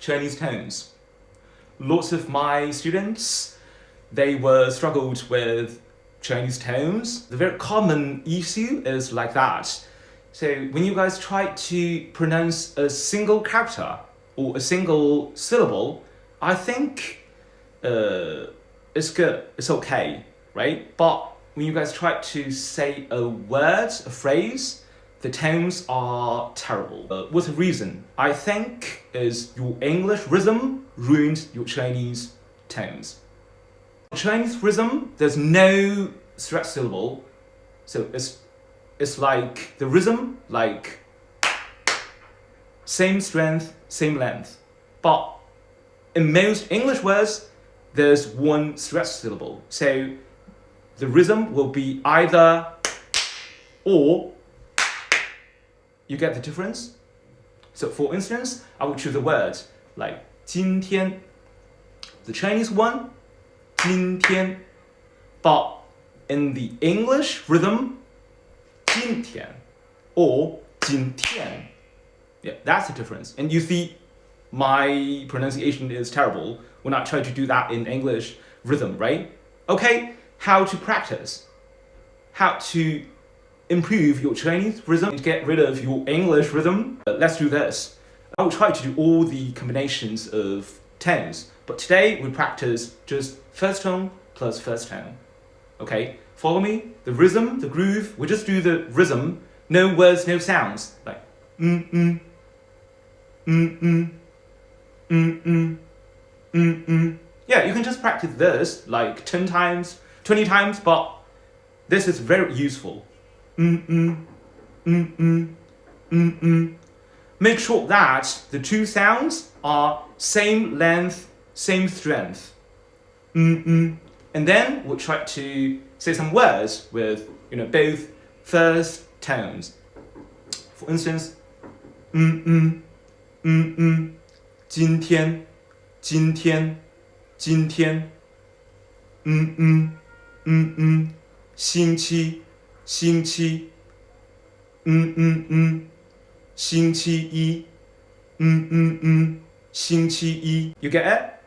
Chinese tones. Lots of my students, they were struggled with Chinese tones. The very common issue is like that. So when you guys try to pronounce a single character or a single syllable, I think it's good, it's okay, right? But when you guys try to say a word, a phrase, the tones are terrible. What's the reason? I think is your English rhythm ruined your Chinese tones. Chinese rhythm, there's no stressed syllable, so it's like the rhythm, like same strength, same length. But in most English words, there's one stressed syllable. So the rhythm will be either or. You get the difference? So for instance, I will choose a word like 今天. The Chinese one, 今天. But in the English rhythm, 今天 or 今天. Yeah, that's the difference. And you see, my pronunciation is terrible when I try to do that in English rhythm, right? Okay, how to practice? How to improve your Chinese rhythm and get rid of your English rhythm? Let's do this. I will try to do all the combinations of tones, but today we practice just first tone plus first tone. Okay, follow me. The rhythm, the groove, we just do the rhythm, no words, no sounds, like mm-mm, mm-mm, mm-mm, mm-mm. Yeah, you can just practice this like 10 times, 20 times, but this is very useful. Mm-mm, mm-mm, mm-mm. Make sure that the two sounds are same length, same strength. Mm-mm. And then we'll try to say some words with, both first tones. For instance, mm-mm, mm-mm, 今天, 今天, 今天, mm-mm, mm-mm, 星期, 星期, mm-mm-mm, 星期一, mm-mm-mm, 星期一. You get it?